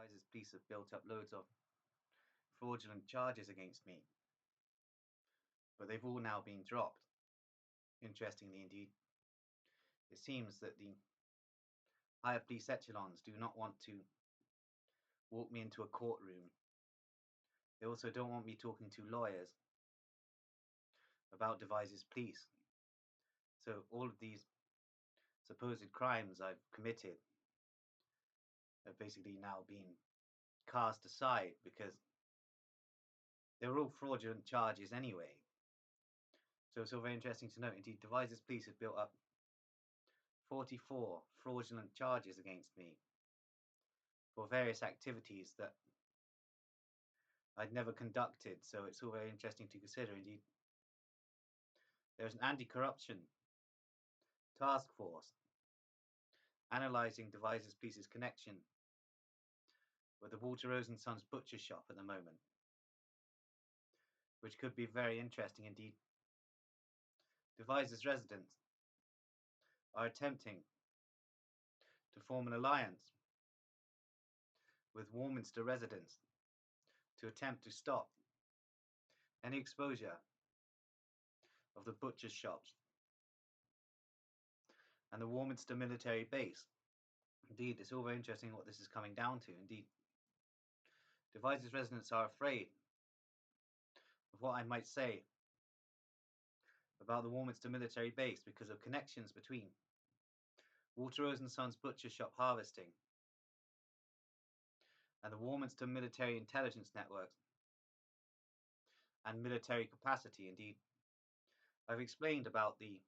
Devizes police have built up loads of fraudulent charges against me, but they've all now been dropped. Interestingly indeed, it seems that the higher police echelons do not want to walk me into a courtroom. They also don't want me talking to lawyers about Devizes police. So all of these supposed crimes I've committed have basically now been cast aside because they were all fraudulent charges anyway. So it's all very interesting to note. Indeed, Devizes police have built up 44 fraudulent charges against me for various activities that I'd never conducted. So it's all very interesting to consider. Indeed, there's an anti-corruption task force analysing Devizes police's connection with the Walter Rose and Sons butcher shop at the moment, which could be very interesting indeed. Devizes residents are attempting to form an alliance with Warminster residents to attempt to stop any exposure of the butcher's shops and the Warminster military base. Indeed, it's all very interesting what this is coming down to. Indeed, Devizes residents are afraid of what I might say about the Warminster military base because of connections between Walter Rose and Sons butcher shop harvesting and the Warminster military intelligence networks and military capacity. Indeed, I've explained about the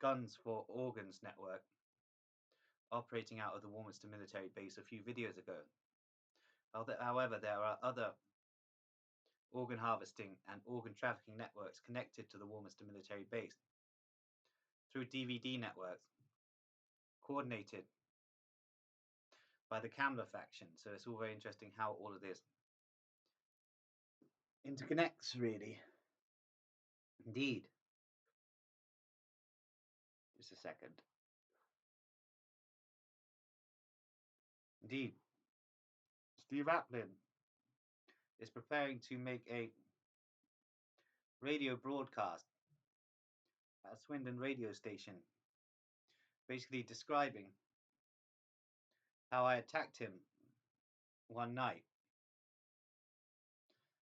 Guns for Organs network operating out of the Warminster military base a few videos ago. However, there are other organ harvesting and organ trafficking networks connected to the Warminster military base through DVD networks coordinated by the Camler faction. So it's all very interesting how all of this interconnects, really. Indeed. Just a second. Indeed. Steve Applin is preparing to make a radio broadcast at a Swindon radio station, basically describing how I attacked him one night.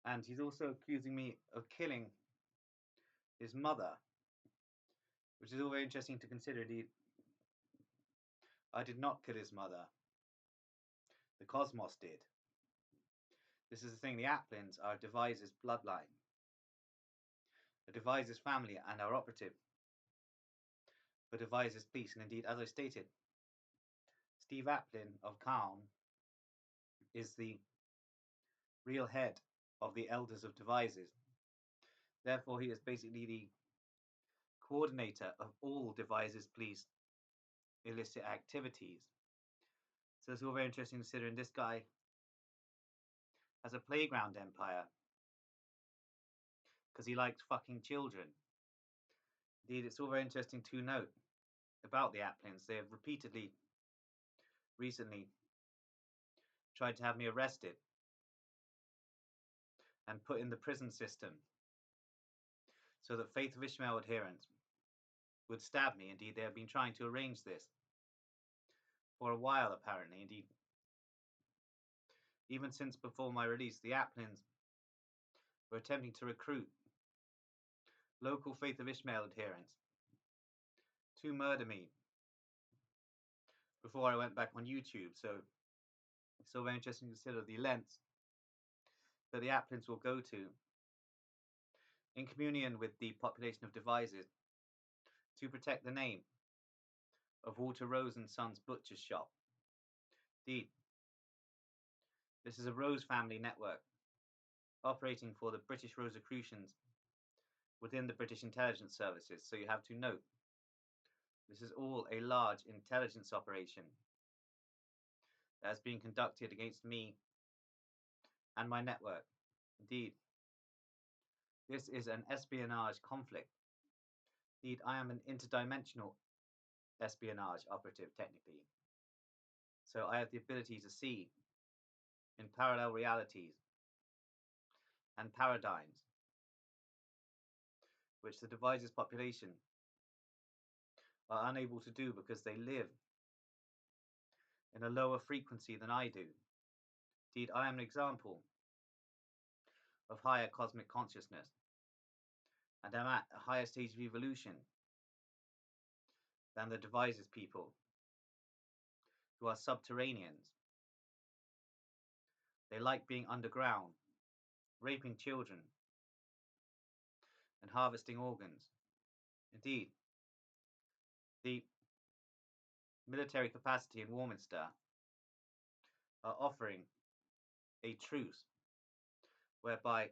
And he's also accusing me of killing his mother, which is all very interesting to consider. I did not kill his mother. The Cosmos did. This is the thing, the Applins are Devizes bloodline. The Devizes family and our operative for Devizes peace. And indeed, as I stated, Steve Applin of Calne is the real head of the Elders of Devizes. Therefore, he is basically the coordinator of all Devizes police illicit activities. So it's all very interesting considering this guy has a playground empire because he likes fucking children. Indeed, it's all very interesting to note about the Applins. They have repeatedly, recently, tried to have me arrested and put in the prison system so that Faith of Ishmael adherents would stab me. Indeed, they have been trying to arrange this for a while, apparently. Indeed, even since before my release, the Applins were attempting to recruit local Faith of Ishmael adherents to murder me before I went back on YouTube. So it's so very interesting to consider the lengths that the Applins will go to in communion with the population of Devizes to protect the name of Walter Rose and Sons butcher's shop. Indeed, this is a Rose family network operating for the British Rosicrucians within the British intelligence services. So you have to note, this is all a large intelligence operation that has been conducted against me and my network. Indeed, this is an espionage conflict. Indeed, I am an interdimensional espionage operative, technically. So I have the ability to see in parallel realities and paradigms which the Devizes population are unable to do because they live in a lower frequency than I do. Indeed, I am an example of higher cosmic consciousness, and am at a higher stage of evolution than the Devizes people, who are subterraneans. They like being underground, raping children, and harvesting organs. Indeed, the military capacity in Warminster are offering a truce whereby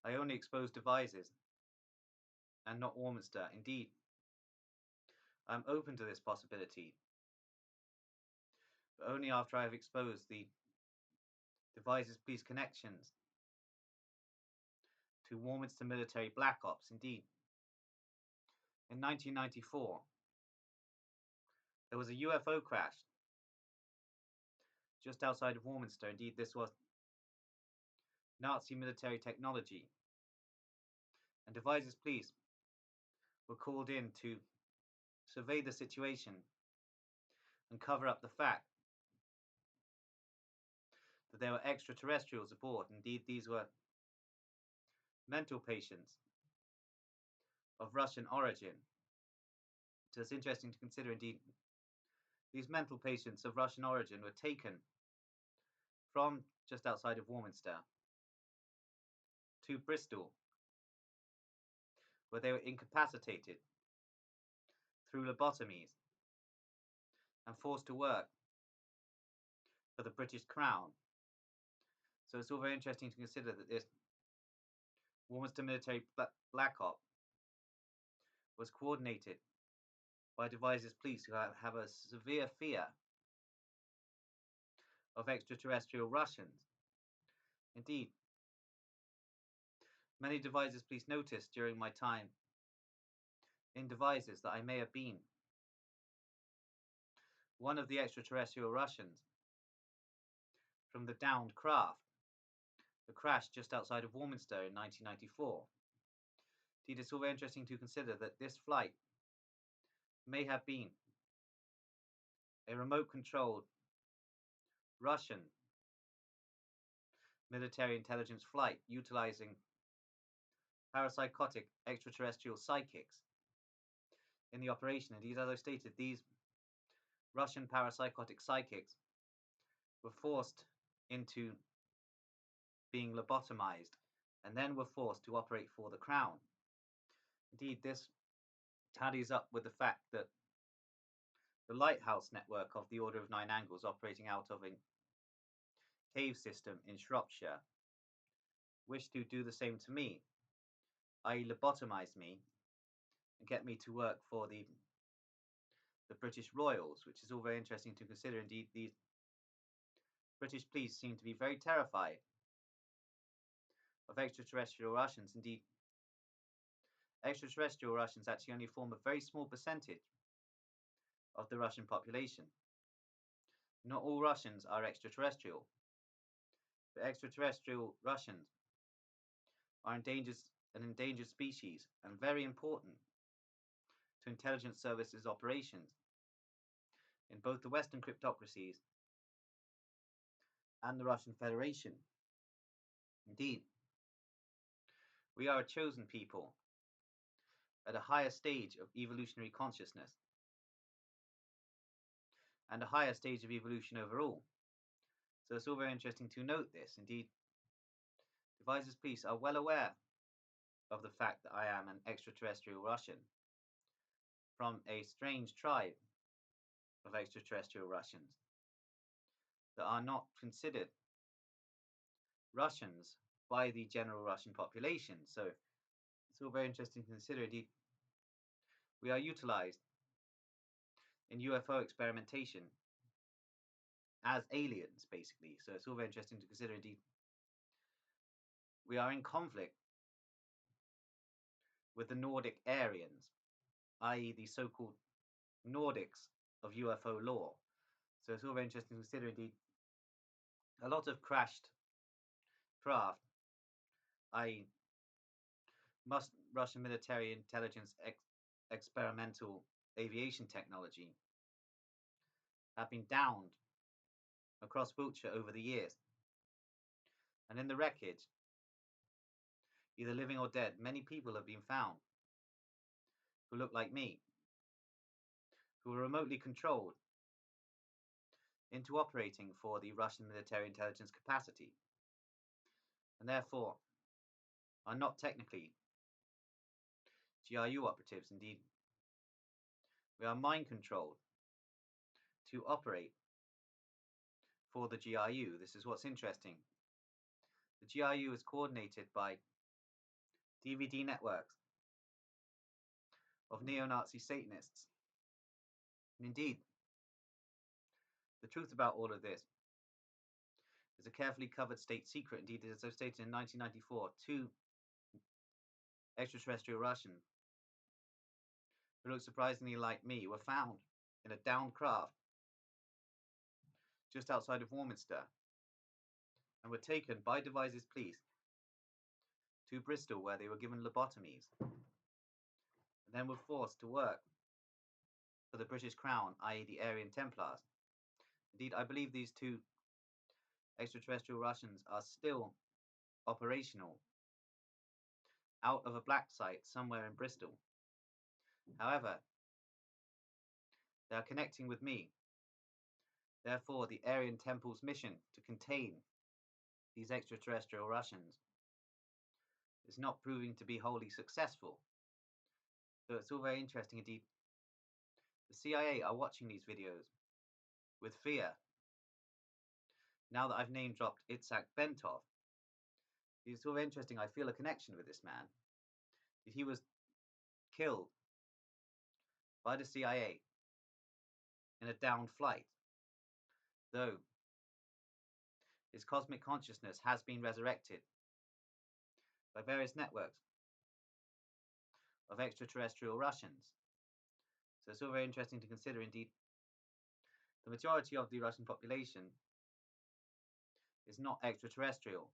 I only expose Devizes and not Warminster. Indeed, I'm open to this possibility, but only after I have exposed the Devizes police connections to Warminster military black ops. Indeed, in 1994, there was a UFO crash just outside of Warminster. Indeed, this was Nazi military technology, and Devizes police were called in to survey the situation and cover up the fact that there were extraterrestrials aboard. Indeed, these were mental patients of Russian origin. So it's interesting to consider, indeed, these mental patients of Russian origin were taken from just outside of Warminster to Bristol, where they were incapacitated through lobotomies and forced to work for the British Crown. So it's all very interesting to consider that this Warminster military black op was coordinated by Devizes police, who have a severe fear of extraterrestrial Russians. Indeed, many Devizes police noticed during my time in Devizes that I may have been one of the extraterrestrial Russians from the downed craft that crashed just outside of Warminster in 1994. Indeed, it's all very interesting to consider that this flight may have been a remote-controlled Russian military intelligence flight utilizing parapsychotic extraterrestrial psychics in the operation. Indeed, as I stated, these Russian parapsychotic psychics were forced into being lobotomized and then were forced to operate for the Crown. Indeed, this tallies up with the fact that the lighthouse network of the Order of Nine Angles, operating out of a cave system in Shropshire, wished to do the same to me, i.e. lobotomize me and get me to work for the British Royals, which is all very interesting to consider. Indeed, the British police seem to be very terrified of extraterrestrial Russians. Indeed, extraterrestrial Russians actually only form a very small percentage of the Russian population. Not all Russians are extraterrestrial, but extraterrestrial Russians are an endangered species and very important to intelligence services operations in both the Western cryptocracies and the Russian Federation. Indeed, we are a chosen people at a higher stage of evolutionary consciousness and a higher stage of evolution overall. So it's all very interesting to note this. Indeed, Devizes police are well aware of the fact that I am an extraterrestrial Russian from a strange tribe of extraterrestrial Russians that are not considered Russians by the general Russian population. So it's all very interesting to consider. Indeed, we are utilized in UFO experimentation as aliens, basically. So it's all very interesting to consider. Indeed, we are in conflict with the Nordic Aryans, i.e. the so-called Nordics of UFO lore. So it's all very interesting to consider indeed a lot of crashed craft, i.e., Russian military intelligence experimental aviation technology, have been downed across Wiltshire over the years. And in the wreckage, either living or dead, many people have been found who look like me, who were remotely controlled into operating for the Russian military intelligence capacity, and therefore are not technically GRU operatives. Indeed, we are mind controlled to operate for the GRU. This is what's interesting. The GRU is coordinated by DVD networks of neo-Nazi Satanists. And indeed, the truth about all of this is a carefully covered state secret. Indeed, as I've stated in 1994, 2 extraterrestrial Russians who look surprisingly like me were found in a downed craft just outside of Warminster and were taken by Devizes police to Bristol, where they were given lobotomies and then were forced to work for the British Crown, i.e. the Aryan Templars. Indeed, I believe these 2 extraterrestrial Russians are still operational out of a black site somewhere in Bristol. However, they are connecting with me. Therefore, the Aryan Temple's mission to contain these extraterrestrial Russians is not proving to be wholly successful. So it's all very interesting indeed. The CIA are watching these videos with fear. Now that I've name dropped Itzhak Bentov, it's all very interesting. I feel a connection with this man. He was killed by the CIA in a downed flight, though his cosmic consciousness has been resurrected by various networks of extraterrestrial Russians. So it's all very interesting to consider. Indeed, the majority of the Russian population is not extraterrestrial.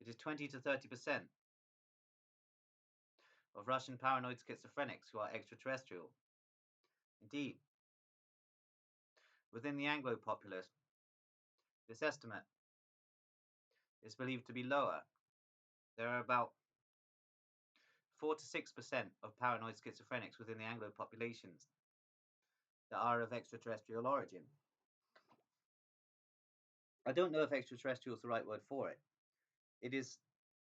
It is 20 to 30% of Russian paranoid schizophrenics who are extraterrestrial. Indeed, within the Anglo populace, this estimate is believed to be lower. There are about 4 to 6% of paranoid schizophrenics within the Anglo populations that are of extraterrestrial origin. I don't know if extraterrestrial is the right word for it. It is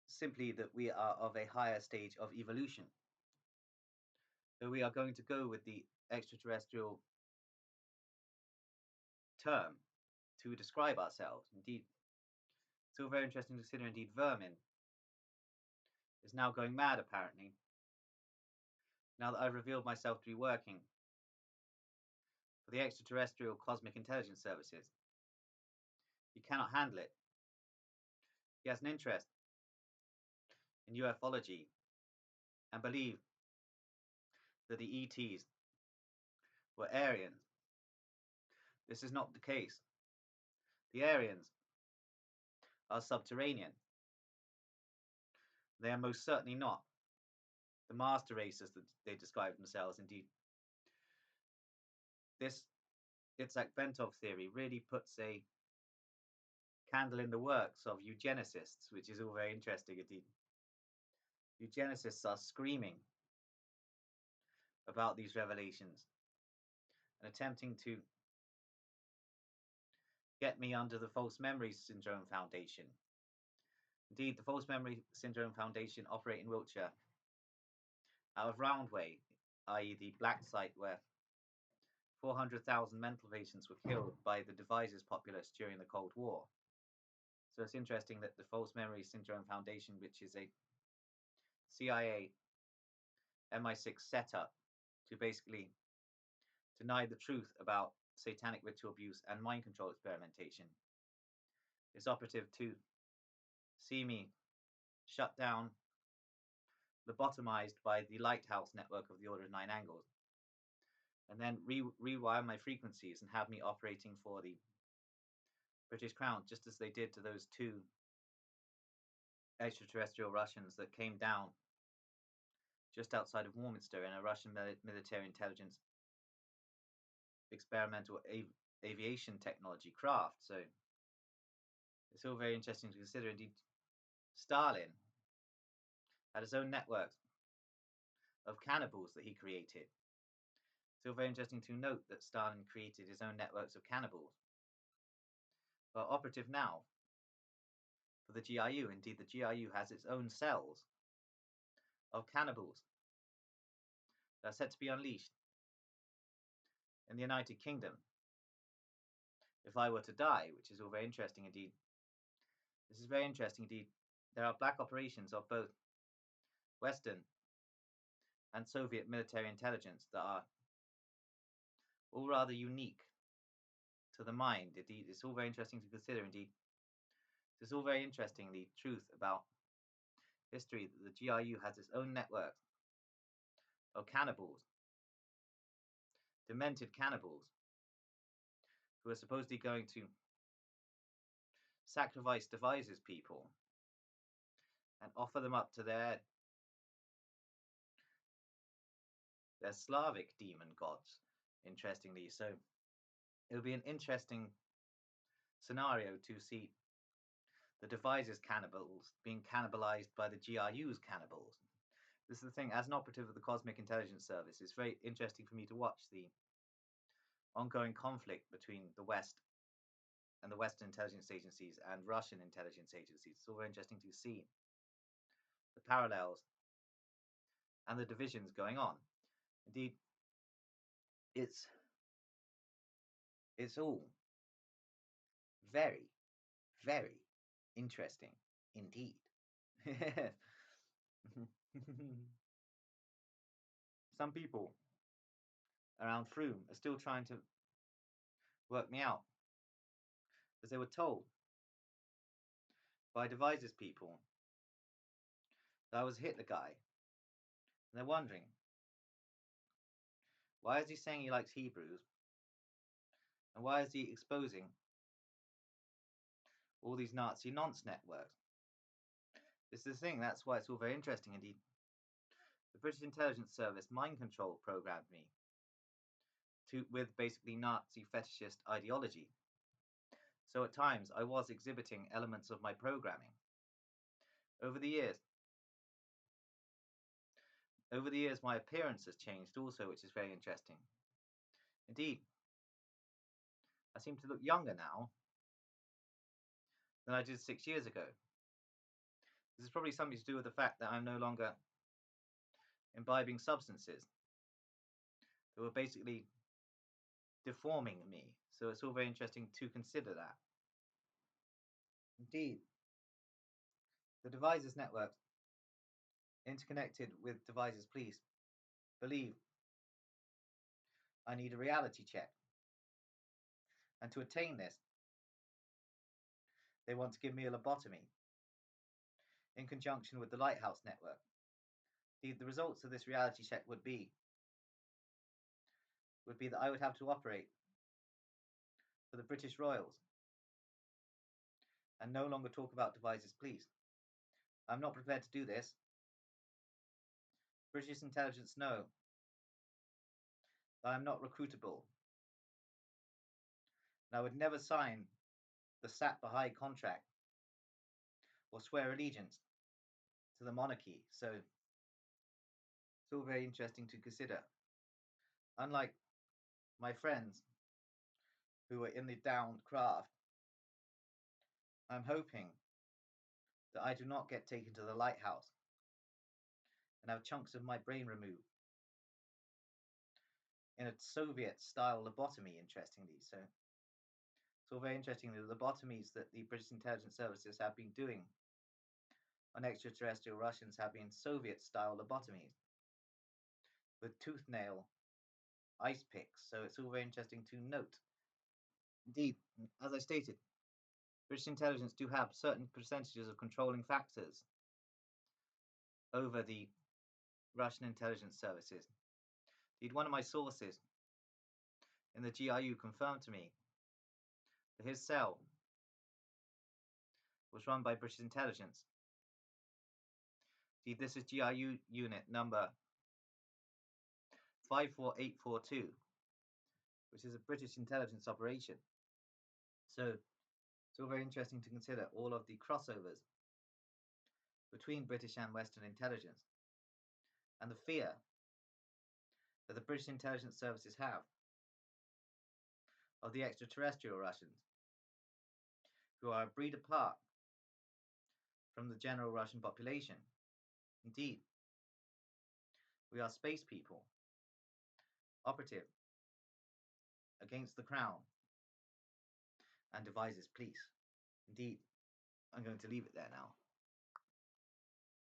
simply that we are of a higher stage of evolution. So we are going to go with the extraterrestrial term to describe ourselves. Indeed, it's all very interesting to consider. Indeed, vermin is now going mad, apparently, now that I've revealed myself to be working for the extraterrestrial cosmic intelligence services. He cannot handle it. He has an interest in ufology and believe that the ETs were Aryans. This is not the case. The Aryans are subterranean. They are most certainly not the master races that they describe themselves. Indeed, this Itzhak Bentov theory really puts a candle in the works of eugenicists, which is all very interesting indeed. Eugenicists are screaming about these revelations and attempting to get me under the False Memory Syndrome Foundation. Indeed, the False Memory Syndrome Foundation operate in Wiltshire out of Roundway, i.e. the black site where 400,000 mental patients were killed by the Devizes populace during the Cold War. So it's interesting that the False Memory Syndrome Foundation, which is a CIA MI6 setup to basically deny the truth about satanic ritual abuse and mind control experimentation, is operative to see me shut down, lobotomized by the Lighthouse network of the Order of Nine Angles. and then rewire my frequencies and have me operating for the British Crown, just as they did to those two extraterrestrial Russians that came down just outside of Warminster in a Russian military intelligence experimental aviation technology craft. So it's all very interesting to consider. Indeed, Stalin had his own network of cannibals that he created. It's all very interesting to note that Stalin created his own networks of cannibals. But operative now for the GRU. Indeed, the GRU has its own cells of cannibals that are set to be unleashed in the United Kingdom if I were to die, which is all very interesting indeed. This is very interesting indeed. There are black operations of both Western and Soviet military intelligence that are all rather unique to the mind. Indeed, it's all very interesting to consider. Indeed, it's all very interesting, the truth about history, that the GRU has its own network of cannibals, demented cannibals, who are supposedly going to sacrifice Devizes people and offer them up to their Slavic demon gods, interestingly. So it would be an interesting scenario to see the Devizes cannibals being cannibalized by the GRU's cannibals. This is the thing, as an operative of the Cosmic Intelligence Service, it's very interesting for me to watch the ongoing conflict between the West and the Western intelligence agencies and Russian intelligence agencies. It's all very interesting to see the parallels and the divisions going on. Indeed, it's all very, very interesting indeed. Some people around Froome are still trying to work me out, as they were told by Devizes people that I was a Hitler guy. And they're wondering, why is he saying he likes Hebrews? And why is he exposing all these Nazi nonce networks? This is the thing, that's why it's all very interesting indeed. The British Intelligence Service mind control programmed me with basically Nazi fetishist ideology. So at times I was exhibiting elements of my programming. Over the years, my appearance has changed also, which is very interesting. Indeed, I seem to look younger now than I did 6 years ago. This is probably something to do with the fact that I'm no longer imbibing substances that were basically deforming me. So it's all very interesting to consider that. Indeed, the Devizes network, interconnected with Devizes police, believe I need a reality check. And to attain this, they want to give me a lobotomy in conjunction with the Lighthouse network. The results of this reality check would be that I would have to operate for the British Royals and no longer talk about Devizes police. I'm not prepared to do this. British intelligence know that I'm not recruitable. And I would never sign the Sat Baha'i contract or swear allegiance to the monarchy. So it's all very interesting to consider. Unlike my friends who are in the downed craft, I'm hoping that I do not get taken to the lighthouse and have chunks of my brain removed in a Soviet-style lobotomy, interestingly. So it's all very interesting, the lobotomies that the British intelligence services have been doing on extraterrestrial Russians have been Soviet-style lobotomies with tooth nail ice picks. So it's all very interesting to note. Indeed, as I stated, British intelligence do have certain percentages of controlling factors over the Russian intelligence services. Indeed, one of my sources in the GRU confirmed to me that his cell was run by British intelligence. See, this is GRU unit number 54842, which is a British intelligence operation. So it's all very interesting to consider all of the crossovers between British and Western intelligence and the fear that the British intelligence services have of the extraterrestrial Russians, who are a breed apart from the general Russian population. Indeed, we are space people, operative against the crown and Devizes police. Indeed, I'm going to leave it there now.